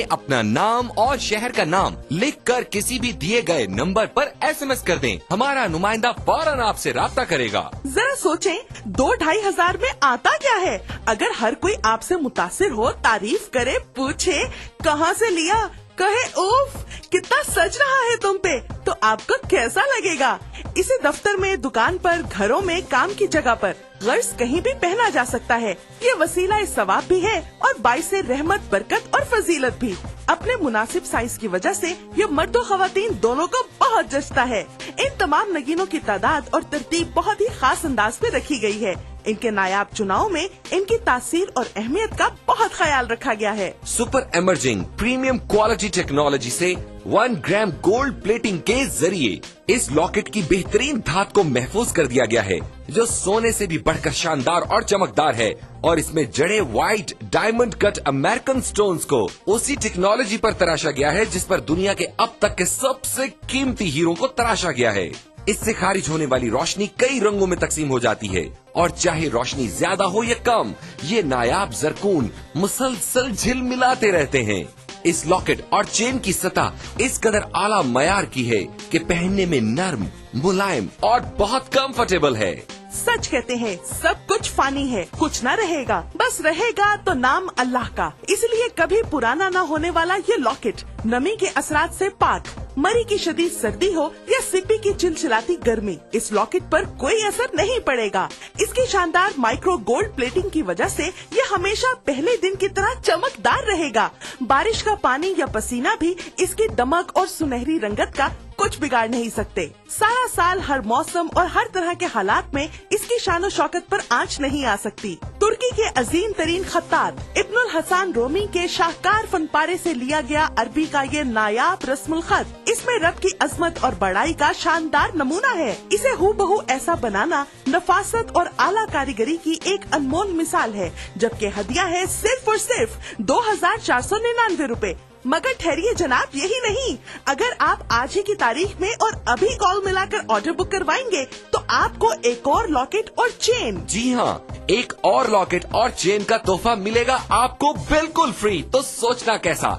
अपना नाम और शहर का नाम लिखकर किसी भी दिए गए नंबर पर SMS कर दें। हमारा नुमाइंदा फौरन आपसे राब्ता करेगा। जरा सोचें, 2-2.5 हजार में आता क्या है? अगर हर कोई आपसे मुतासिर हो, तारीफ करे, पूछे कहाँ से लिया, कहे उफ कितना सज रहा है तुम पे, तो आपको कैसा लगेगा? इसे दफ्तर में, दुकान पर, घरों में, काम की जगह पर, गर्ज कहीं भी पहना जा सकता है। ये वसीला सवाब भी है और बाइसे रहमत, बरकत और फजीलत भी। अपने मुनासिब साइज की वजह से ये मर्दों खवातीन दोनों को बहुत जचता है। इन तमाम नगीनों की तादाद और तरतीब बहुत ही खास अंदाज में रखी गई है। इनके नायाब चुनाव में इनकी तासीर और अहमियत का बहुत ख्याल रखा गया है। Super emerging premium quality technology से 1 ग्राम गोल्ड प्लेटिंग के जरिए इस लॉकेट की बेहतरीन धात को महफूज कर दिया गया है, जो सोने से भी बढ़कर शानदार और चमकदार है। और इसमें जड़े white diamond cut American stones को उसी टेक्नोलॉजी पर तराशा गया है जिस पर दुनिया के अब तक के सबसे कीमती हीरो को तराशा गया है। इससे खारिज होने वाली रोशनी कई रंगों में तकसीम हो जाती है और चाहे रोशनी ज्यादा हो या कम, ये नायाब जरकून मुसलसल झिलमिलाते रहते हैं। इस लॉकेट और चेन की सतह इस कदर आला मयार की है कि पहनने में नर्म, मुलायम और बहुत कंफर्टेबल है। सच कहते हैं, सब कुछ फानी है, कुछ न रहेगा, बस रहेगा तो नाम अल्लाह का। इसलिए कभी पुराना न होने वाला ये लॉकेट नमी के असरात से पाक, मरी की शदीद सर्दी हो या सिप्पी की चिलचिलाती गर्मी, इस लॉकेट पर कोई असर नहीं पड़ेगा। इसकी शानदार माइक्रो गोल्ड प्लेटिंग की वजह से ये हमेशा पहले दिन की तरह चमकदार रहेगा। बारिश का पानी या पसीना भी इसकी दमक और सुनहरी रंगत का कुछ बिगाड़ नहीं सकते। सारा साल, हर मौसम और हर तरह के हालात में इसकी शानो शौकत पर आंच नहीं आ सकती। तुर्की के अजीम तरीन खत्तात इब्नुल हसन रोमी के शाहकार फनपारे से लिया गया अरबी का ये नायाब रस्मुल खत, इसमें रब की अजमत और बड़ाई का शानदार नमूना है। इसे हूबहू ऐसा बनाना नफासत और आला कारीगरी की एक अनमोल मिसाल है, जबकि हदिया है सिर्फ और सिर्फ 2499 रूपए। मगर ठहरिए जनाब, यही नहीं, अगर आप आज ही की तारीख में और अभी कॉल मिलाकर ऑर्डर बुक करवाएंगे तो आपको एक और लॉकेट और चेन, जी हाँ, एक और लॉकेट और चेन का तोहफा मिलेगा आपको बिल्कुल फ्री। तो सोचना कैसा?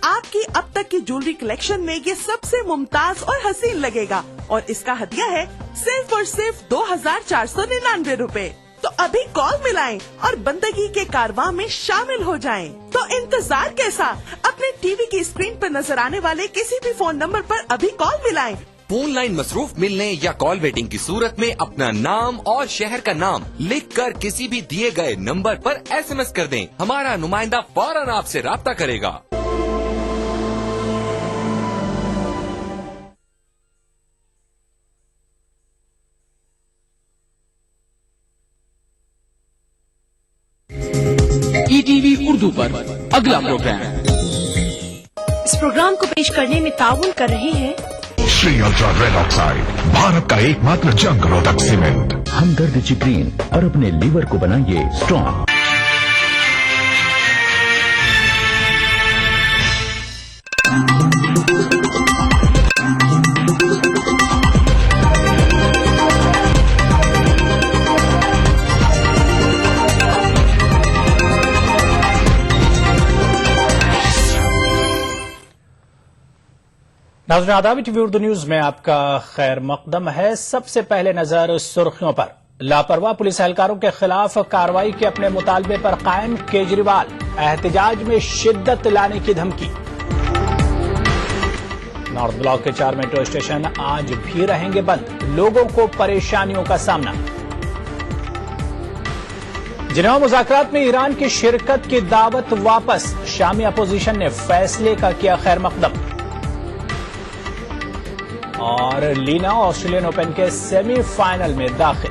आपकी अब तक की ज्वेलरी कलेक्शन में ये सबसे मुमताज और हसीन लगेगा और इसका हदिया है सिर्फ और सिर्फ 2499 रूपए। तो अभी कॉल मिलाएं और बंदगी के कारवां में शामिल हो जाएं। तो इंतजार कैसा? अपने टीवी की स्क्रीन पर नजर आने वाले किसी भी फोन नंबर पर अभी कॉल मिलाएं। फोन लाइन मसरूफ मिलने या कॉल वेटिंग की सूरत में अपना नाम और शहर का नाम लिखकर किसी भी दिए गए नंबर पर SMS कर दें। हमारा नुमाइंदा फौरन आपसे राब्ता करेगा। ETV उर्दू पर अगला प्रोग्राम। इस प्रोग्राम को पेश करने में ताउन कर रहे हैं Shri ultra red oxide, Bharat का एकमात्र जंग रोधक सीमेंट। हमदर्द जिब्रीन और अपने लीवर को बनाइए स्ट्रॉन्ग। नाज़रीन आदाब, टीवी उर्दू न्यूज में आपका खैर मकदम है। सबसे पहले नजर सुर्खियों पर। लापरवाह पुलिस एहलकारों के खिलाफ कार्रवाई के अपने मुतालबे पर कायम केजरीवाल, एहतजाज में शिद्दत लाने की धमकी। नॉर्थ ब्लॉक के 4 मेट्रो स्टेशन आज भी रहेंगे बंद, लोगों को परेशानियों का सामना। जिनेवा मुज़ाकरात में ईरान की शिरकत की दावत वापस, शामी अपोजिशन ने फैसले का किया खैर मकदम। और लीना ऑस्ट्रेलियन ओपन के सेमीफाइनल में दाखिल।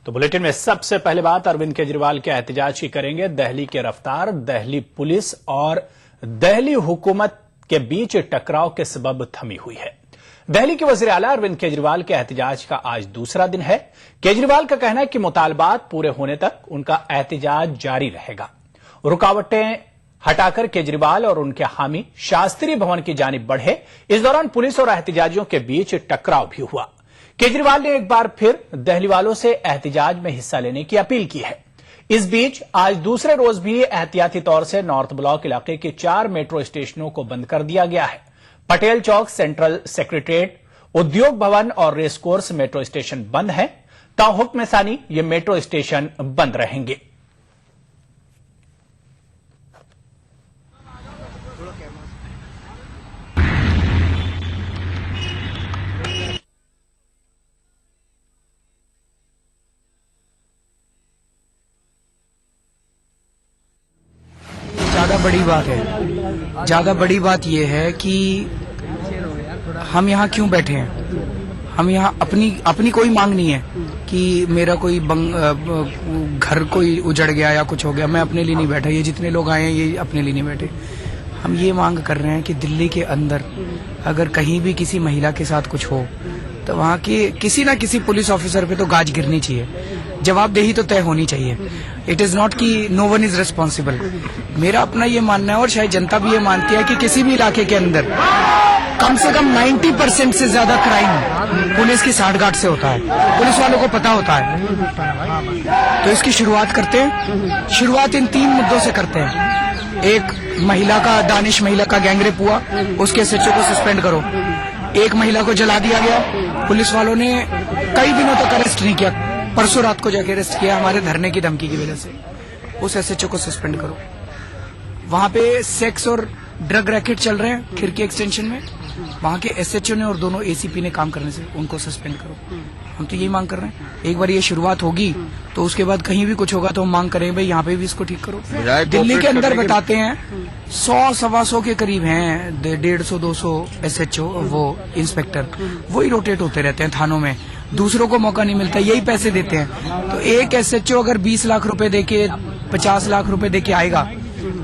तो बुलेटिन में सबसे पहले बात अरविंद केजरीवाल के एहतजाज की करेंगे। दिल्ली की रफ्तार, दिल्ली पुलिस और दिल्ली हुकूमत के बीच टकराव के सबब थमी हुई है। दिल्ली के वज़ीर आला अरविंद केजरीवाल के एहतजाज का आज दूसरा दिन है। केजरीवाल का कहना है कि मुतालबात पूरे होने तक उनका एहतजाज जारी रहेगा। रुकावटें हटाकर केजरीवाल और उनके हामी शास्त्री भवन की जानिब बढ़े। इस दौरान पुलिस और एहतिजाजियों के बीच टकराव भी हुआ। केजरीवाल ने एक बार फिर दिल्ली वालों से एहतिजाज में हिस्सा लेने की अपील की है। इस बीच आज दूसरे रोज भी एहतियाती तौर से नॉर्थ ब्लॉक इलाके के 4 मेट्रो स्टेशनों को बंद कर दिया गया है। पटेल चौक, सेंट्रल सेक्रेटेरिएट, उद्योग भवन और रेस कोर्स मेट्रो स्टेशन बंद है। ताहुक्म सानी ये मेट्रो स्टेशन बंद रहेंगे। ज्यादा बड़ी बात यह है कि हम यहाँ क्यों बैठे हैं। हम यहाँ अपनी कोई मांग नहीं है कि मेरा कोई घर कोई उजड़ गया या कुछ हो गया। मैं अपने लिए नहीं बैठा। ये जितने लोग आए हैं ये अपने लिए नहीं बैठे। हम ये मांग कर रहे हैं कि दिल्ली के अंदर अगर कहीं भी किसी महिला के साथ कुछ हो तो वहाँ के किसी ना किसी पुलिस ऑफिसर पे तो गाज गिरनी चाहिए। जवाबदेही तो तय होनी चाहिए। इट इज नॉट कि नो वन इज रिस्पॉन्सिबल। मेरा अपना ये मानना है और शायद जनता भी ये मानती है कि किसी भी इलाके के अंदर कम से कम 90% से ज्यादा क्राइम पुलिस की साठगांठ से होता है। पुलिस वालों को पता होता है। तो इसकी शुरुआत करते हैं। शुरुआत इन 3 मुद्दों से करते हैं। एक, महिला का दानिश महिला का गैंगरेप हुआ, उसके एसएचओ को सस्पेंड करो। एक महिला को जला दिया गया, पुलिस वालों ने कई दिनों तक अरेस्ट नहीं किया, परसों रात को जाके अरेस्ट किया हमारे धरने की धमकी की वजह से। उस एसएचओ को सस्पेंड करो। वहां पे सेक्स और ड्रग रैकेट चल रहे हैं खिड़की एक्सटेंशन में, वहां के एसएचओ ने और दोनों एसीपी ने काम करने से उनको सस्पेंड करो। हम तो यही मांग कर रहे हैं। एक बार ये शुरुआत होगी तो उसके बाद कहीं भी कुछ होगा तो हम मांग करेंगे भाई यहाँ पे भी इसको ठीक करो। दिल्ली के अंदर बताते हैं 100-125 के करीब हैं, 150-200 एसएचओ वो इंस्पेक्टर वही रोटेट होते रहते हैं थानों में। दूसरों को मौका नहीं मिलता, यही पैसे देते हैं। तो एक एसएचओ अगर 20 लाख रुपए देके 50 लाख रुपए देके आएगा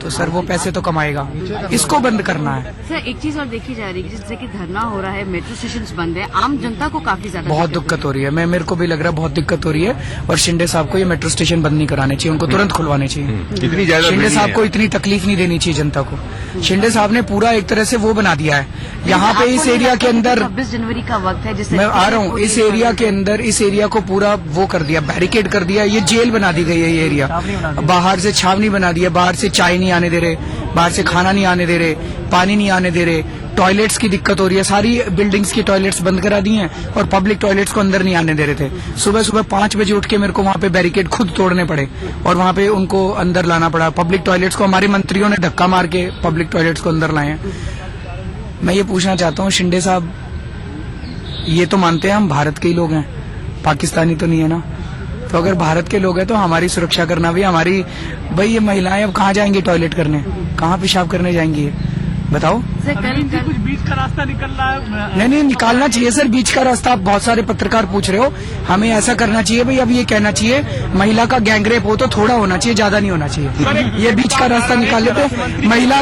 तो सर वो पैसे तो कमाएगा। इसको बंद करना है। सर एक चीज और देखी जा रही है, जैसे कि धरना हो रहा है, मेट्रो स्टेशन बंद है, आम जनता को काफी ज्यादा बहुत दिक्कत हो रही है। मेरे को भी लग रहा है बहुत दिक्कत हो रही है। और शिंदे साहब को ये मेट्रो स्टेशन बंद नहीं कराने चाहिए, उनको तुरंत खुलवाने चाहिए। इतनी ज्यादा शिंदे साहब को इतनी तकलीफ नहीं देनी चाहिए जनता को। शिंदे साहब ने पूरा एक तरह से वो बना दिया है। यहाँ पे इस एरिया के अंदर 26 जनवरी का वक्त है, जिससे मैं आ रहा हूँ, इस एरिया के अंदर इस एरिया को पूरा वो कर दिया, बैरिकेड कर दिया। ये जेल बना दी गई है ये एरिया। बाहर से छावनी बना दी है, बाहर से चाय नहीं आने दे रहे, बाहर से खाना नहीं आने दे रहे, पानी नहीं आने दे रहे, टॉयलेट्स की दिक्कत हो रही है। सारी बिल्डिंग्स की टॉयलेट्स बंद करा दी हैं और पब्लिक टॉयलेट्स को अंदर नहीं आने दे रहे थे। सुबह सुबह 5 बजे उठ के मेरे को वहां पे बैरिकेड खुद तोड़ने पड़े और वहां पे उनको अंदर लाना पड़ा। पब्लिक टॉयलेट्स को हमारे मंत्रियों ने धक्का मार के पब्लिक टॉयलेट्स को अंदर लाए हैं। मैं ये पूछना चाहता हूँ शिंदे साहब, ये तो मानते हैं हम भारत के ही लोग हैं, पाकिस्तानी तो नहीं है ना। तो अगर भारत के लोग हैं तो हमारी सुरक्षा करना भी हमारी। भाई ये महिलाएं अब कहाँ जाएंगी टॉयलेट करने, कहाँ पेशाब करने जाएंगी बताओ। कुछ बीच का रास्ता निकल रहा है। नहीं निकालना चाहिए सर बीच का रास्ता। आप बहुत सारे पत्रकार पूछ रहे हो, हमें ऐसा करना चाहिए भाई। अब ये कहना चाहिए महिला का गैंगरेप हो तो थोड़ा होना चाहिए, ज्यादा नहीं होना चाहिए। ये बीच का रास्ता निकाल लेते। महिला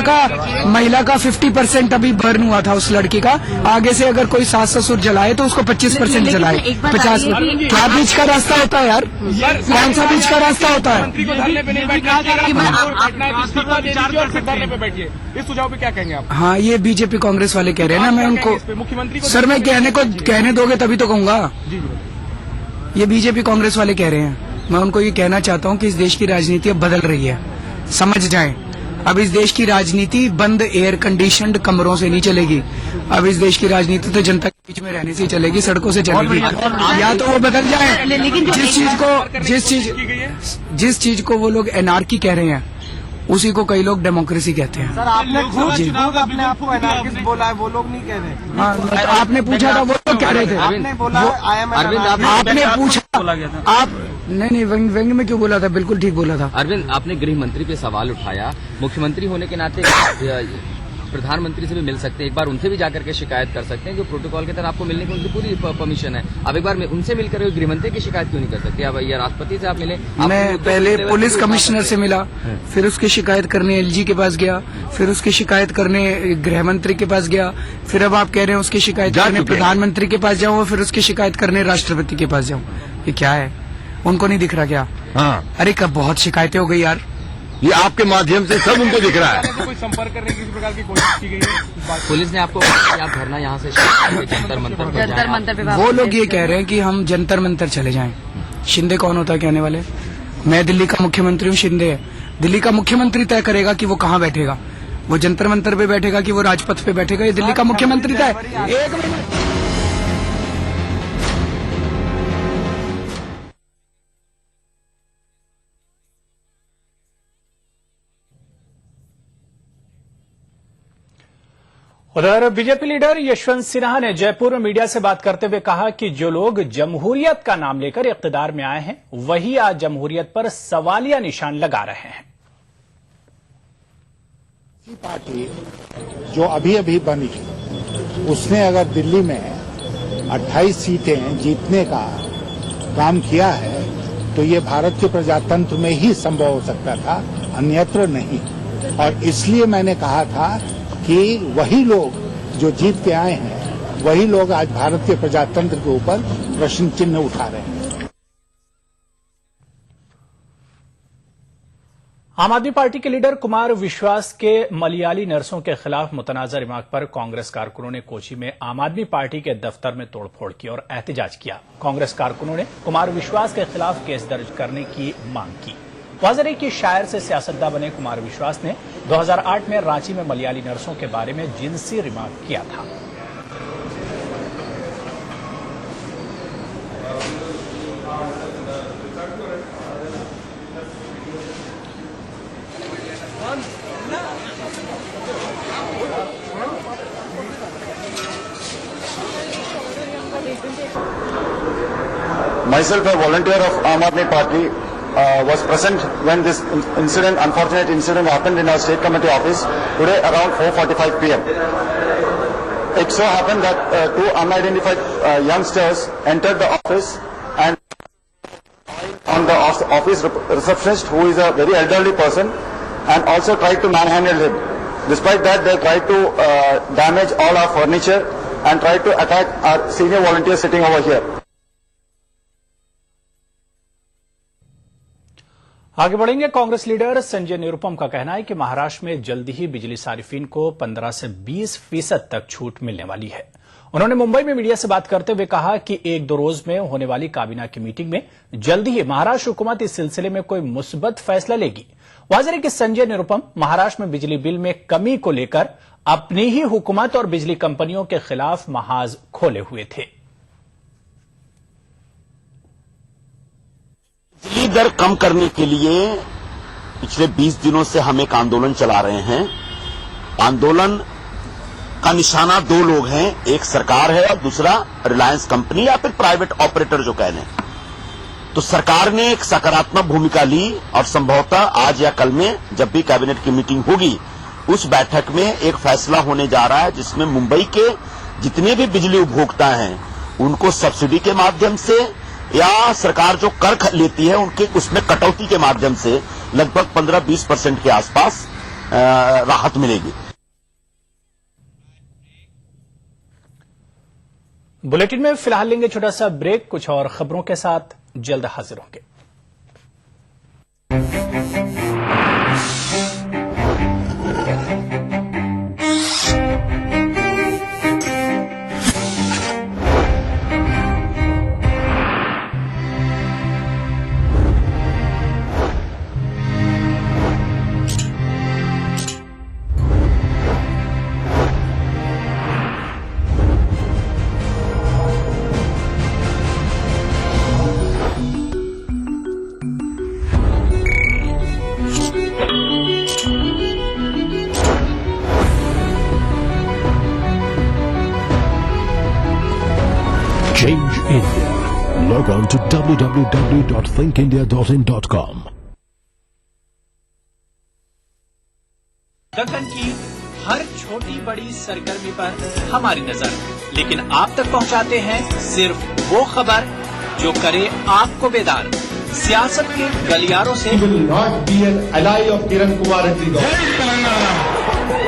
का 50% अभी बर्न हुआ था उस लड़की का। आगे से अगर कोई सास ससुर जलाए तो उसको 25% जलाए, 50%। क्या बीच का रास्ता होता है यार? कौन सा बीच का रास्ता होता है? इस सुझाव पे क्या कहेंगे आप? हाँ ये बीजेपी कांग्रेस वाले कह रहे हैं ना। मैं उनको मुख्यमंत्री सर मैं कहने दोगे तभी तो कहूंगा। ये बीजेपी कांग्रेस वाले कह रहे हैं। मैं उनको ये कहना चाहता हूँ कि इस देश की राजनीति अब बदल रही है, समझ जाएं। अब इस देश की राजनीति बंद एयर कंडीशनड कमरों से नहीं चलेगी। अब इस देश की राजनीति तो जनता के बीच में रहने से ही चलेगी, सड़कों से चलेगी। या तो वो बदल जाए। जिस चीज को वो लोग एनार्की कह रहे हैं उसी को कई लोग डेमोक्रेसी कहते हैं। सर आपने अपने आप को एनार्किस्ट बोला है, वो लोग नहीं कह रहे। हाँ आपने पूछा था वो लोग कह रहे थे। आपने बोला आपने पूछा आप नहीं व्यंग में क्यों बोला था? बिल्कुल ठीक बोला था। अरविंद, आपने गृह मंत्री पे सवाल उठाया। मुख्यमंत्री होने के नाते प्रधानमंत्री से भी मिल सकते हैं, एक बार उनसे भी जाकर के शिकायत कर सकते हैं, जो प्रोटोकॉल के तहत आपको मिलने की उनकी पूरी परमिशन है। अब एक बार उनसे मिलकर गृहमंत्री की शिकायत क्यों नहीं कर सकते? अब या राष्ट्रपति से आप मिले? मैं पहले पुलिस कमिश्नर से मिला, फिर उसकी शिकायत करने एलजी के पास गया, फिर उसकी शिकायत करने गृह मंत्री के पास गया, फिर अब आप कह रहे हैं उसकी शिकायत करने प्रधानमंत्री के पास जाऊँ, फिर उसकी शिकायत करने राष्ट्रपति के पास जाऊँ। ये क्या है? उनको नहीं दिख रहा क्या? अरे कब बहुत शिकायतें हो गई यार, ये आपके माध्यम से सब उनको दिख रहा है। कोई संपर्क करने की किसी प्रकार की कोशिश की गई है? पुलिस ने आपको कहा कि आप धरना यहाँ से जंतर मंतर पे वो लोग ये कह रहे हैं कि हम जंतर मंतर चले जाएं। शिंदे कौन होता है कहने वाले? मैं दिल्ली का मुख्यमंत्री हूँ, शिंदे है। दिल्ली का मुख्यमंत्री तय करेगा कि वो कहाँ बैठेगा, वो जंतर मंतर पे बैठेगा कि वो राजपथ पे बैठेगा, ये दिल्ली का मुख्यमंत्री तय। एक मिनट, उधर बीजेपी लीडर यशवंत सिन्हा ने जयपुर में मीडिया से बात करते हुए कहा कि जो लोग जमहूरियत का नाम लेकर इख्तिदार में आए हैं वही आज जमहूरियत पर सवालिया निशान लगा रहे हैं। पार्टी जो अभी अभी बनी उसने अगर दिल्ली में 28 सीटें जीतने का काम किया है तो ये भारत के प्रजातंत्र में ही संभव हो सकता था, अन्यत्र नहीं। और इसलिए मैंने कहा था कि वही लोग जो जीत के आए हैं वही लोग आज भारत के प्रजातंत्र के ऊपर प्रश्न चिन्ह उठा रहे हैं। आम आदमी पार्टी के लीडर कुमार विश्वास के मलयाली नर्सों के खिलाफ मुतनाज़ा रिमार्क पर कांग्रेस कारकुनों ने कोची में आम आदमी पार्टी के दफ्तर में तोड़फोड़ की और एहतजाज किया। कांग्रेस कारकुनों ने कुमार विश्वास के खिलाफ केस दर्ज करने की मांग की। वाज़ेह है कि शायर से सियासतदान बने कुमार विश्वास ने 2008 में रांची में मलयाली नर्सों के बारे में जिनसी रिमार्क किया था। Myself, a volunteer of Aam Aadmi Party, was present when this unfortunate incident happened in our state committee office today around 4:45 p.m. It so happened that two unidentified youngsters entered the office and on the office receptionist, who is a very elderly person, and also tried to manhandle him. Despite that, they tried to damage all our furniture and tried to attack our senior volunteer sitting over here. आगे बढ़ेंगे। Congress leader Sanjay Nirupam का कहना है कि महाराष्ट्र में जल्दी ही बिजली सारिफिन को 15 से 20% तक छूट मिलने वाली है। उन्होंने मुंबई में मीडिया से बात करते हुए कहा कि 1-2 रोज में होने वाली काबीना की मीटिंग में जल्दी ही महाराष्ट्र हुकूमत इस सिलसिले में कोई मुस्बत फैसला लेगी। वाज़ेह है कि संजय निरुपम महाराष्ट्र में बिजली बिल में कमी को लेकर अपनी ही हुकूमत और बिजली कंपनियों के खिलाफ महाज खोले हुए थे। बिजली दर कम करने के लिए पिछले 20 दिनों से हम एक आंदोलन चला रहे हैं। आंदोलन का निशाना 2 लोग हैं, एक सरकार है और दूसरा रिलायंस कंपनी या फिर प्राइवेट ऑपरेटर जो कह लें। तो सरकार ने एक सकारात्मक भूमिका ली और संभवतः आज या कल में जब भी कैबिनेट की मीटिंग होगी उस बैठक में एक फैसला होने जा रहा है जिसमें मुंबई के जितने भी बिजली उपभोक्ता हैं उनको सब्सिडी के माध्यम से या सरकार जो कर लेती है उनके उसमें कटौती के माध्यम से लगभग 15-20% के आसपास राहत मिलेगी। बुलेटिन में फिलहाल लेंगे छोटा सा ब्रेक। कुछ और खबरों के साथ जल्द हाजिर होंगे। Change India. Log on to www.thinkindia.in.com. Deccan की हर छोटी बड़ी सरगर्मी पर हमारी नजर, लेकिन आप तक पहुंचाते हैं सिर्फ वो खबर जो करे आपको बेदार। सियासत के गलियारों से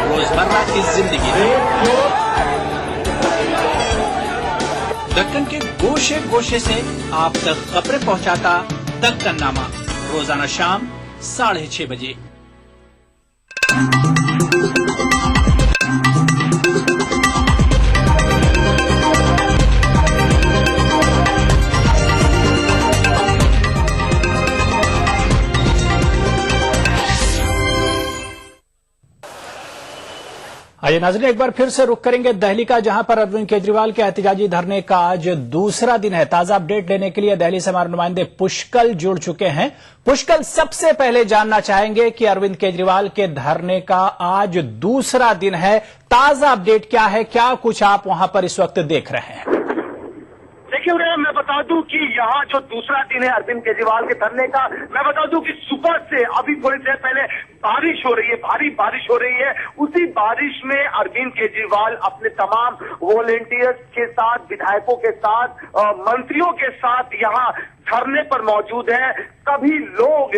रोजमर्रा की जिंदगी दक्कन के गोशे गोशे से आप तक खबरें पहुंचाता दक्कन नामा, रोजाना शाम 6:30 बजे। आइए नाज़रीन, एक बार फिर से रुख करेंगे दिल्ली का, जहां पर अरविंद केजरीवाल के एहतजाजी धरने का आज दूसरा दिन है। ताजा अपडेट लेने के लिए दिल्ली से हमारे नुमाइंदे पुष्कल जुड़ चुके हैं। पुष्कल, सबसे पहले जानना चाहेंगे कि अरविंद केजरीवाल के धरने का आज दूसरा दिन है, ताजा अपडेट क्या है, क्या कुछ आप वहां पर इस वक्त देख रहे हैं? देखिए मैं बता दूं कि यहाँ जो दूसरा दिन है अरविंद केजरीवाल के धरने का, मैं बता दूं कि सुबह से अभी थोड़ी देर पहले बारिश हो रही है, भारी बारिश हो रही है। उसी बारिश में अरविंद केजरीवाल अपने तमाम वॉलेंटियर्स के साथ, विधायकों के साथ, मंत्रियों के साथ यहाँ धरने पर मौजूद है। सभी लोग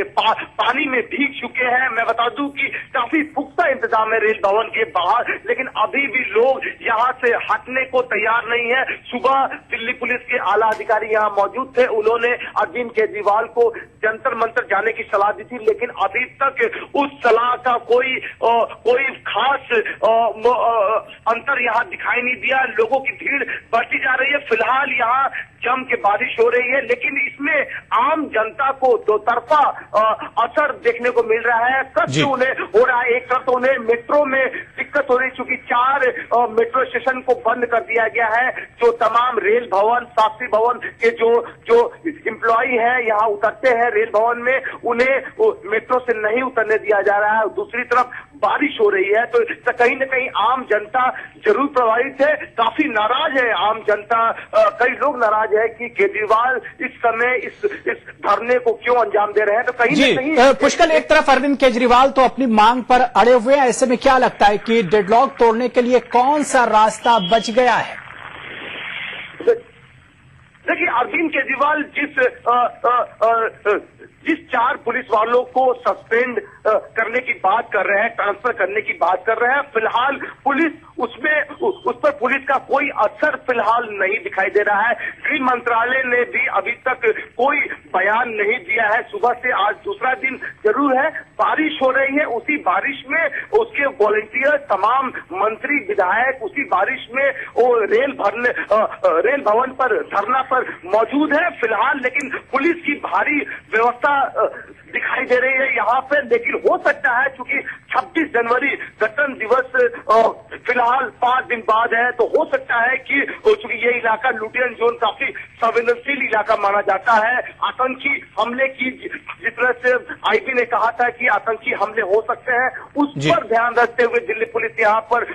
पानी में भीग चुके हैं। मैं बता दूं कि काफी पुख्ता इंतजाम है रेल भवन के बाहर, लेकिन अभी भी लोग यहाँ से हटने को तैयार नहीं है। सुबह दिल्ली पुलिस के आला अधिकारी यहाँ मौजूद थे, उन्होंने अरविंद केजरीवाल को जंतर मंतर जाने की सलाह दी थी, लेकिन अभी तक उस सलाह का कोई खास अंतर यहाँ दिखाई नहीं दिया। लोगों की भीड़ बढ़ती जा रही है। फिलहाल यहाँ जम के बारिश हो रही है, लेकिन इसमें आम जनता को दो तरफा असर देखने को मिल रहा है। कष्ट उन्हें हो रहा है। एक तरफ तो उन्हें मेट्रो में दिक्कत हो रही, चूंकि 4 मेट्रो स्टेशन को बंद कर दिया गया है। जो तमाम रेल भवन, शास्त्री भवन के जो एम्प्लॉई है यहाँ उतरते हैं रेल भवन में, उन्हें मेट्रो से नहीं उतरने दिया जा रहा है। दूसरी तरफ बारिश हो रही है, तो कहीं न कहीं आम जनता जरूर प्रभावित है, काफी नाराज है आम जनता। कई लोग नाराज है कि केजरीवाल इस समय इस धरने को क्यों अंजाम दे रहे हैं। तो कहीं न कहीं पुष्कल, एक तरफ अरविंद केजरीवाल तो अपनी मांग पर अड़े हुए हैं, ऐसे में क्या लगता है कि डेडलॉक तोड़ने के लिए कौन सा रास्ता बच गया है? देखिए, अरविंद केजरीवाल जिस 4 पुलिस वालों को सस्पेंड करने की बात कर रहे हैं, ट्रांसफर करने की बात कर रहे हैं, फिलहाल पुलिस उस पर पुलिस का कोई असर फिलहाल नहीं दिखाई दे रहा है। गृह मंत्रालय ने भी अभी तक कोई बयान नहीं दिया है। सुबह से आज दूसरा दिन जरूर है, बारिश हो रही है, उसी बारिश में उसके वॉलंटियर, तमाम मंत्री, विधायक उसी बारिश में वो रेल भवन पर धरना पर मौजूद है फिलहाल। लेकिन पुलिस की भारी व्यवस्था दिखाई दे रही है यहाँ पे। लेकिन हो सकता है चूंकि 26 जनवरी गणतंत्र दिवस फिलहाल 5 दिन बाद है, तो हो सकता है कि चूंकि ये इलाका लुटियन जोन काफी संवेदनशील इलाका माना जाता है। आतंकी हमले की जिस तरह से आईबी ने कहा था कि आतंकी हमले हो सकते हैं, उस पर ध्यान रखते हुए दिल्ली पुलिस यहाँ पर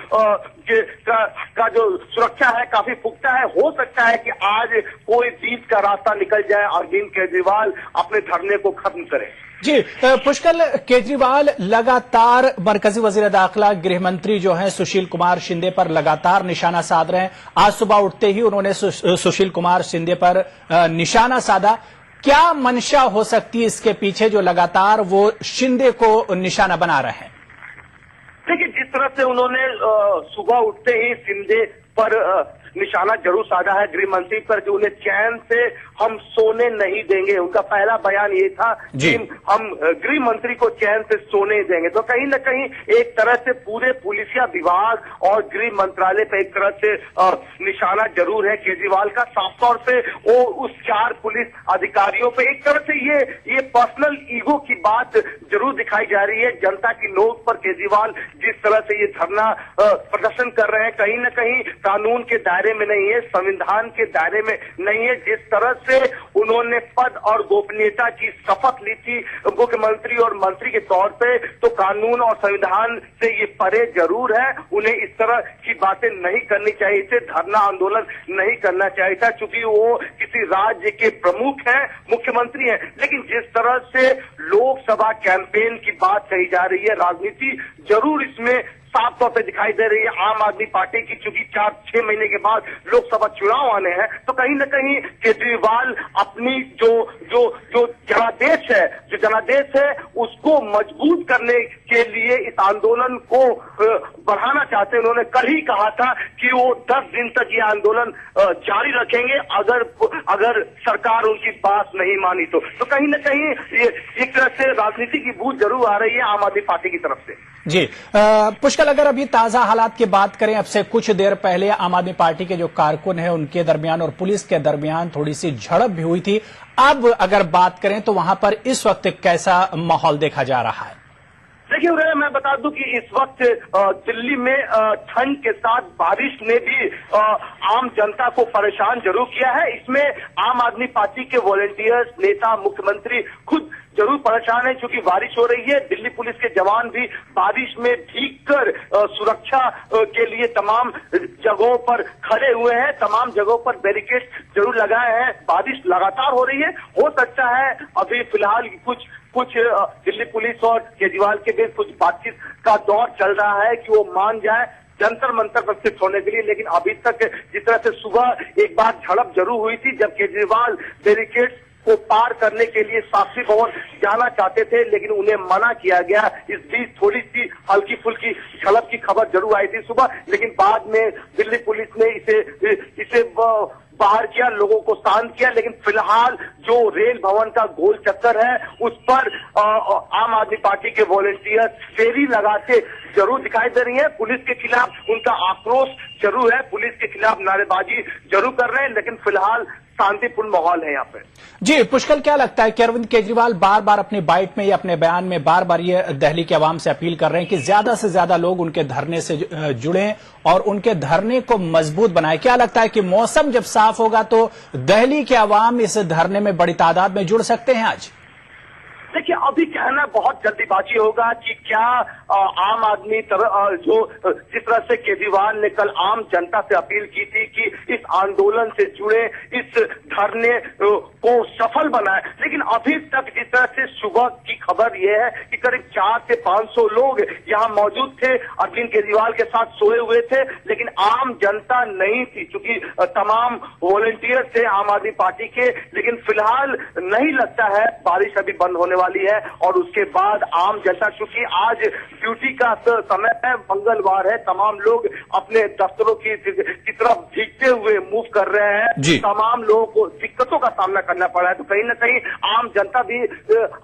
का जो सुरक्षा है काफी पुख्ता है। हो सकता है कि आज कोई बीच का रास्ता निकल जाए, अरविंद केजरीवाल अपने धरने को खत्म करें। जी पुष्कल, केजरीवाल लगातार मरकजी वजीर दाखिला गृह मंत्री जो हैं सुशील कुमार शिंदे पर लगातार निशाना साध रहे हैं। आज सुबह उठते ही उन्होंने सुशील कुमार शिंदे पर निशाना साधा। क्या मंशा हो सकती है इसके पीछे जो लगातार वो शिंदे को निशाना बना रहे हैं? देखिए, जिस तरह से उन्होंने सुबह उठते ही शिंदे पर निशाना जरूर साधा है, गृह मंत्री पर, कि उन्हें चैन से हम सोने नहीं देंगे। उनका पहला बयान ये था कि हम गृह मंत्री को चैन से सोने देंगे। तो कहीं न कहीं एक तरह से पूरे पुलिसिया विभाग और गृह मंत्रालय पे एक तरह से निशाना जरूर है केजरीवाल का। साफ तौर से वो उस 4 पुलिस अधिकारियों पे एक तरह से ये पर्सनल ईगो की बात जरूर दिखाई जा रही है। जनता की नोक पर केजरीवाल जिस तरह से ये धरना प्रदर्शन कर रहे हैं, कहीं न कहीं कानून के दायरे में नहीं है, संविधान के दायरे में नहीं है। जिस तरह से उन्होंने पद और गोपनीयता की शपथ ली थी मुख्यमंत्री और मंत्री के तौर पे, तो कानून और संविधान से ये परे जरूर है। उन्हें इस तरह की बातें नहीं करनी चाहिए थी, धरना आंदोलन नहीं करना चाहिए था, क्योंकि वो किसी राज्य के प्रमुख हैं, मुख्यमंत्री हैं। लेकिन जिस तरह से लोकसभा कैंपेन की बात कही जा रही है, राजनीति जरूर इसमें साफ तौर पे दिखाई दे रही है। आम आदमी पार्टी की चूंकि 4-6 महीने के बाद लोकसभा चुनाव आने हैं, तो कहीं न कहीं केजरीवाल अपनी जो जनादेश है उसको मजबूत करने के लिए इस आंदोलन को बढ़ाना चाहते हैं। उन्होंने कल ही कहा था कि वो 10 दिन तक ये आंदोलन जारी रखेंगे अगर सरकार उनकी बात नहीं मानी तो कहीं न कहीं एक तरह से राजनीति की बूझ जरूर आ रही है आम आदमी पार्टी की तरफ से। जी पुष्कर, अगर अभी ताजा हालात की बात करें, अब से कुछ देर पहले आम आदमी पार्टी के जो कारकुन हैं उनके दरमियान और पुलिस के दरमियान थोड़ी सी झड़प भी हुई थी। अब अगर बात करें तो वहां पर इस वक्त कैसा माहौल देखा जा रहा है? देखिए उन्हें मैं बता दूं कि इस वक्त दिल्ली में ठंड के साथ बारिश ने भी आम जनता को परेशान जरूर किया है। इसमें आम आदमी पार्टी के वॉलंटियर्स, नेता, मुख्यमंत्री खुद जरूर परेशान है, क्योंकि बारिश हो रही है। दिल्ली पुलिस के जवान भी बारिश में भीगकर सुरक्षा के लिए तमाम जगहों पर खड़े हुए हैं, तमाम जगहों पर बैरिकेड जरूर लगाए हैं। बारिश लगातार हो रही है। हो सकता है अभी फिलहाल कुछ दिल्ली पुलिस और केजरीवाल के बीच कुछ बातचीत का दौर चल रहा है कि वो मान जाए जंतर मंतर पर शिफ्ट होने के लिए, लेकिन अभी तक जिस तरह से सुबह एक बार झड़प जरूर हुई थी जब केजरीवाल बैरिकेड को पार करने के लिए शास्त्री भवन जाना चाहते थे, लेकिन उन्हें मना किया गया। इस बीच थोड़ी सी हल्की फुल्की झड़प की खबर जरूर आई थी सुबह, लेकिन बाद में दिल्ली पुलिस ने इसे बाहर किया, लोगों को शांत किया। लेकिन फिलहाल जो रेल भवन का गोल चक्कर है उस पर आम आदमी पार्टी के वॉलंटियर्स फेरी लगाते जरूर दिखाई दे रही है। पुलिस के खिलाफ उनका आक्रोश जरूर है, पुलिस के खिलाफ नारेबाजी जरूर कर रहे हैं, लेकिन फिलहाल शांतिपूर्ण माहौल है यहाँ पे। जी पुष्कर, क्या लगता है कि अरविंद केजरीवाल बार बार अपनी बाइट में या अपने बयान में बार बार ये दिल्ली के अवाम से अपील कर रहे हैं कि ज्यादा से ज्यादा लोग उनके धरने से जुड़ें और उनके धरने को मजबूत बनाएं? क्या लगता है कि मौसम जब साफ होगा तो दिल्ली के अवाम इस धरने में बड़ी तादाद में जुड़ सकते हैं? आज देखिए अभी कहना बहुत जल्दीबाजी होगा कि क्या आम आदमी जो जिस तरह से केजरीवाल ने कल आम जनता से अपील की थी कि इस आंदोलन से जुड़े, इस धरने को सफल बनाए, लेकिन अभी तक जिस तरह से सुबह की खबर यह है कि करीब 400 से 500 लोग यहाँ मौजूद थे, अरविंद केजरीवाल के साथ सोए हुए थे, लेकिन आम जनता नहीं थी, क्योंकि तमाम वॉलंटियर थे आम आदमी पार्टी के। लेकिन फिलहाल नहीं लगता है बारिश अभी बंद होने वाली है और उसके बाद आम जनता, चूंकि आज ड्यूटी का समय है, मंगलवार है, तमाम लोग अपने दफ्तरों की तरफ भीगते हुए मूव कर रहे हैं। तमाम लोगों को दिक्कतों का सामना करना पड़ा है, तो कहीं न कहीं आम जनता भी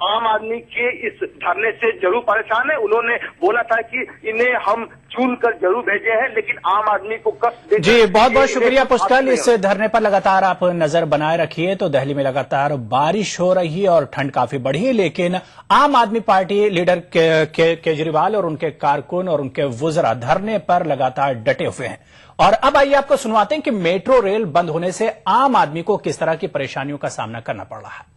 आम आदमी के इस धरने से जरूर परेशान है। उन्होंने बोला था कि इन्हें हम चुन कर जरूर भेजे हैं, लेकिन आम आदमी को कष्ट दे। जी बहुत बहुत शुक्रिया पुष्कर, इस धरने पर लगातार आप नजर बनाए रखिए। तो दिल्ली में लगातार बारिश हो रही है और ठंड काफी बढ़ी है, लेकिन आम आदमी पार्टी लीडर केजरीवाल और उनके कारकुन और उनके वुज़रा धरने पर लगातार डटे हुए हैं। और अब आइए आपको सुनवाते हैं कि मेट्रो रेल बंद होने से आम आदमी को किस तरह की परेशानियों का सामना करना पड़ रहा है।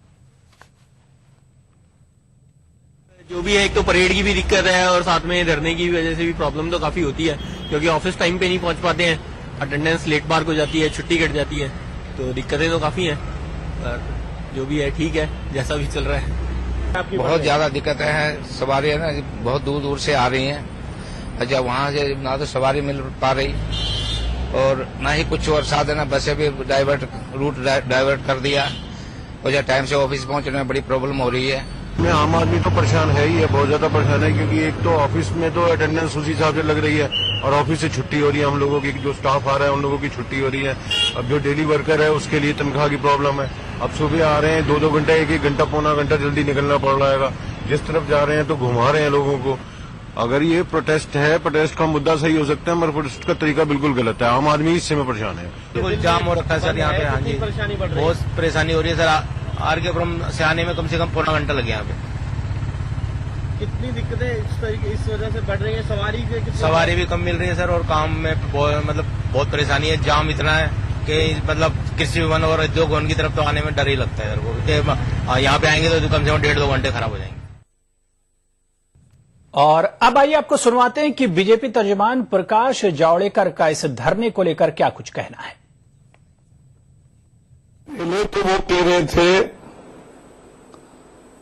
जो भी है, एक तो परेड की भी दिक्कत है और साथ में धरने की वजह से भी प्रॉब्लम तो काफी होती है, क्योंकि ऑफिस टाइम पे नहीं पहुंच पाते हैं, अटेंडेंस लेट मार्क हो जाती है, छुट्टी कट जाती है, तो दिक्कतें तो काफी हैं। और जो भी है ठीक है, जैसा भी चल रहा है। बहुत ज्यादा दिक्कतें हैं, सवारी है ना बहुत दूर दूर से आ रही हैं, जब वहाँ से ना तो सवारी मिल पा रही और ना ही कुछ और साधन है, बसें भी रूट डाइवर्ट कर दिया और जब टाइम से ऑफिस पहुंचने में बड़ी प्रॉब्लम हो रही है। में आम आदमी तो परेशान है ही है, बहुत ज्यादा परेशान है, क्योंकि एक तो ऑफिस में तो अटेंडेंस उसी हिसाब से लग रही है और ऑफिस से छुट्टी हो रही है, हम लोगों की जो स्टाफ आ रहा है उन लोगों की छुट्टी हो रही है। अब जो डेली वर्कर है उसके लिए तनख्वाह की प्रॉब्लम है। अब सुबह आ रहे हैं 2-2 घंटा, 1-1 घंटा, पौना घंटा जल्दी निकलना पड़ रहा है। जिस तरफ जा रहे हैं तो घुमा रहे हैं लोगों को। अगर ये प्रोटेस्ट है, प्रोटेस्ट का मुद्दा सही हो सकता है, मगर प्रोटेस्ट का तरीका बिल्कुल गलत है। आम आदमी इससे में परेशान है। बिल्कुल जाम हो रखा है सर यहाँ पे। हाँ जी, बहुत परेशानी हो रही है सर। आरकेपुरम से आने में कम से कम पौना घंटा लगे यहाँ पे। कितनी दिक्कतें इस वजह से बढ़ रही है? सवारी भी कम मिल रही है सर, और काम में मतलब बहुत परेशानी है। जाम इतना है कि मतलब कृषि भवन और उद्योग भवन की तरफ तो आने में डर ही लगता है सर को। यहाँ पे आएंगे तो कम से कम 1.5-2 घंटे खराब हो जाएंगे। और अब आइए आपको सुनवाते हैं कि बीजेपी तर्जुमान प्रकाश जावड़ेकर का इस धरने को लेकर क्या कुछ कहना है। पहले तो वो कह रहे थे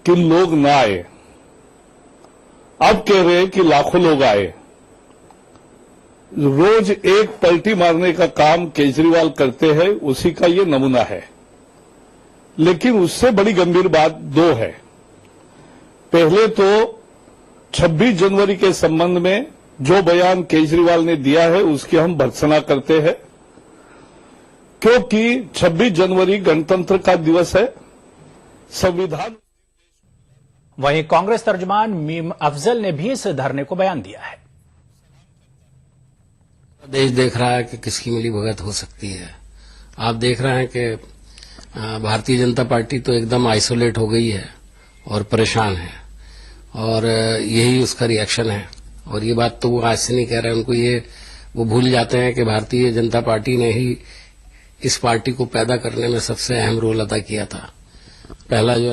कि लोग ना आए, अब कह रहे हैं कि लाखों लोग आए। रोज एक पलटी मारने का काम केजरीवाल करते हैं, उसी का ये नमूना है। लेकिन उससे बड़ी गंभीर बात 2 है। पहले तो 26 जनवरी के संबंध में जो बयान केजरीवाल ने दिया है उसकी हम भर्त्सना करते हैं, क्योंकि 26 जनवरी गणतंत्र का दिवस है। संविधान वहीं कांग्रेस तर्जुमान मीम अफजल ने भी इस धरने को बयान दिया है। देश देख रहा है कि किसकी मिली भगत हो सकती है। आप देख रहे हैं कि भारतीय जनता पार्टी तो एकदम आइसोलेट हो गई है और परेशान है, और यही उसका रिएक्शन है। और ये बात तो वो आज से नहीं कह रहे हैं, उनको वो भूल जाते हैं कि भारतीय जनता पार्टी ने ही इस पार्टी को पैदा करने में सबसे अहम रोल अदा किया था। पहला जो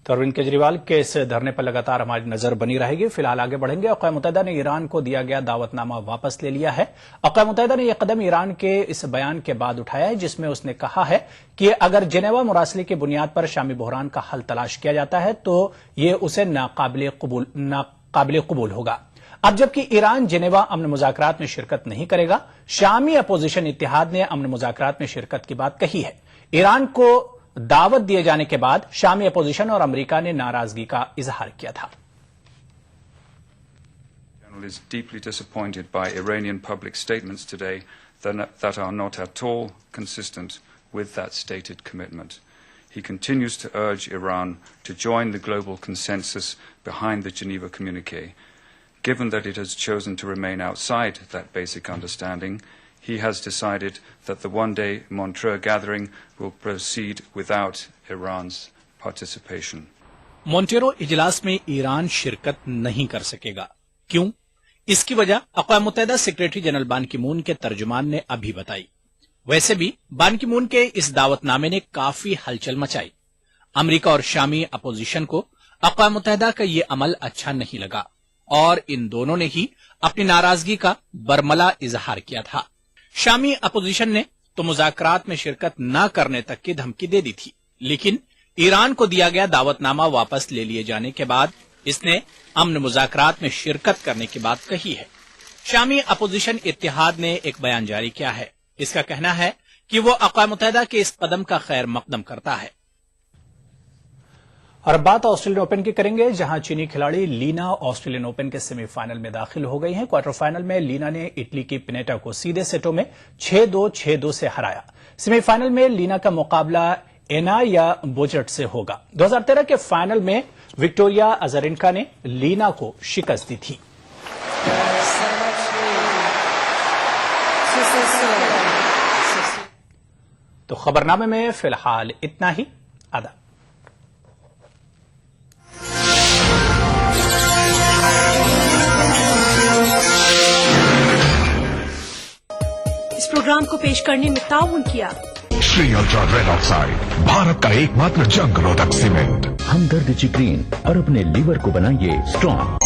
तो अरविंद केजरीवाल के इस धरने पर लगातार हमारी नजर बनी रहेगी। फिलहाल आगे बढ़ेंगे। अक़वाम मुत्तहिदा ने ईरान को दिया गया दावतनामा वापस ले लिया है। अक़वाम मुत्तहिदा ने यह कदम ईरान के इस बयान के बाद उठाया है जिसमें उसने कहा है कि अगर जेनेवा मुरासले की बुनियाद पर शामी बहरान का हल तलाश किया जाता है तो ये उसे नाकाबिले कबूल होगा। अब जबकि ईरान जेनेवा अमन मुज़ाकरात में शिरकत नहीं करेगा, शामी अपोजिशन इत्तेहाद ने अमन मुज़ाकरात में शिरकत की बात कही है। ईरान को दावत दिए जाने के बाद शामी अपोजिशन और अमेरिका ने नाराजगी का इजहार किया था। is deeply disappointed by Iranian public statements today that are not at all consistent with that stated commitment. He continues to urge Iran to join the global consensus behind the Geneva Communique. Given that it has chosen to remain outside that basic understanding, he has decided that the one-day Montreux gathering will proceed without Iran's participation. Montero इजलास में Iran शिरकत नहीं कर सकेगा। क्यों? इसकी वजह अक़वाम मुत्तहिदा secretary general बान की मून के तर्जुमान ने अभी बताई। वैसे भी बान की मून के इस दावतनामे ने काफी हलचल मचाई। अमेरिका और शामी अपोजिशन को अक़वाम मुत्तहिदा का ये अमल अच्छा नहीं लगा और इन दोनों ने ही अपनी नाराजगी का बरमला इजहार किया था। शामी अपोजिशन ने तो मुज़ाकरात में शिरकत न करने तक की धमकी दे दी थी, लेकिन ईरान को दिया गया दावतनामा वापस ले लिए जाने के बाद इसने अमन मुज़ाकरात में शिरकत करने की बात कही है। शामी अपोजिशन इत्तेहाद ने एक बयान जारी किया है। इसका कहना है कि वो अक़वाम मुत्तहिदा के इस कदम का खैर मकदम करता है। और अब बात ऑस्ट्रेलियन ओपन की करेंगे, जहां चीनी खिलाड़ी लीना ऑस्ट्रेलियन ओपन के सेमीफाइनल में दाखिल हो गई हैं। क्वार्टर फाइनल में लीना ने इटली की पिनेटा को सीधे सेटों में 6-2, 6-2 से हराया। सेमीफाइनल में लीना का मुकाबला एना या बोजट से होगा। 2013 के फाइनल में विक्टोरिया अजारेंका ने लीना को शिकस्त दी थी। तो खबरनामे में फिलहाल इतना ही। आदाब। इस प्रोग्राम को पेश करने में ताउन किया Shri ultra red oxide, Bharat का एकमात्र जंग रोधक सीमेंट। हमदर्द चिक्रीन और अपने लीवर को बनाइए स्ट्रॉन्ग।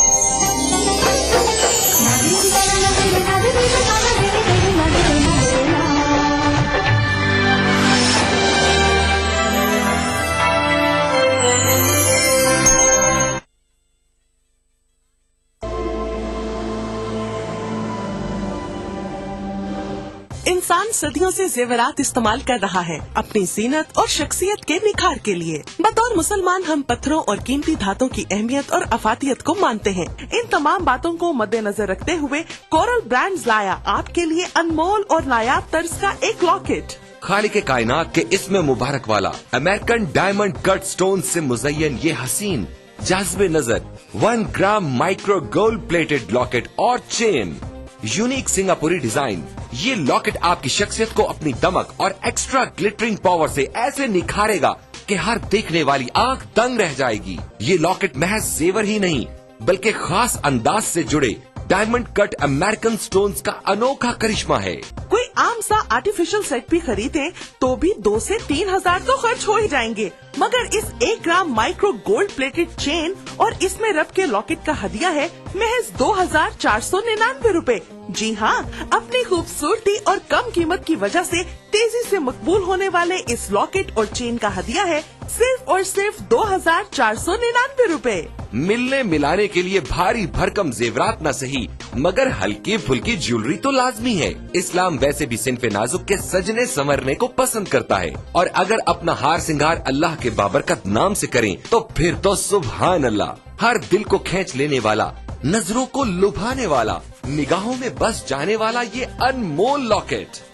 इंसान सदियों से जेवरात इस्तेमाल कर रहा है अपनी जीनत और शख्सियत के निखार के लिए। बतौर मुसलमान हम पत्थरों और कीमती धातों की अहमियत और अफातियत को मानते हैं। इन तमाम बातों को मद्देनजर रखते हुए कोरल ब्रांड्स लाया आपके लिए अनमोल और नायाब तर्ज का एक लॉकेट। खालिक कायनात के इसमें मुबारक वाला अमेरिकन डायमंड कट स्टोन से मुज़य्यन ये हसीन जाज़बे नजर 1 ग्राम माइक्रो गोल्ड प्लेटेड लॉकेट और चेन। यूनिक सिंगापुरी डिजाइन, ये लॉकेट आपकी शख्सियत को अपनी दमक और एक्स्ट्रा ग्लिटरिंग पावर से ऐसे निखारेगा कि हर देखने वाली आंख दंग रह जाएगी। ये लॉकेट महज जेवर ही नहीं बल्कि खास अंदाज से जुड़े डायमंड कट अमेरिकन स्टोन्स का अनोखा करिश्मा है। कोई आम सा आर्टिफिशियल सेट भी खरीदे तो भी 2 से 3 हजार तो खर्च हो ही जाएंगे, मगर इस 1 ग्राम माइक्रो गोल्ड प्लेटेड चेन और इसमें रब के लॉकेट का हदिया है महज 2499 रुपए। जी हाँ, अपनी खूबसूरती और कम कीमत की वजह से तेजी से मकबूल होने वाले इस लॉकेट और चेन का हदिया है सिर्फ और सिर्फ 2499 रुपए। मिलने मिलाने के लिए भारी भरकम जेवरात न सही मगर हल्की फुल्की ज्वेलरी तो लाजमी है। इस्लाम वैसे भी सिनफे नाजुक के सजने संवरने को पसंद करता है और अगर अपना हार सिंगार अल्लाह के बाबरकत नाम से करें तो फिर तो सुभान अल्लाह। हर दिल को खींच लेने वाला, नजरों को लुभाने वाला, निगाहों में बस जाने वाला ये अनमोल लॉकेट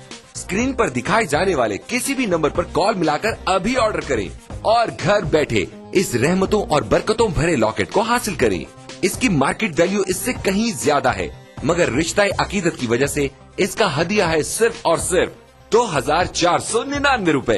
स्क्रीन पर दिखाए जाने वाले किसी भी नंबर पर कॉल मिलाकर अभी ऑर्डर करें और घर बैठे इस रहमतों और बरकतों भरे लॉकेट को हासिल करें। इसकी मार्केट वैल्यू इससे कहीं ज्यादा है, मगर रिश्ता अकीदत की वजह से इसका हदिया है सिर्फ और सिर्फ 2499 रुपए।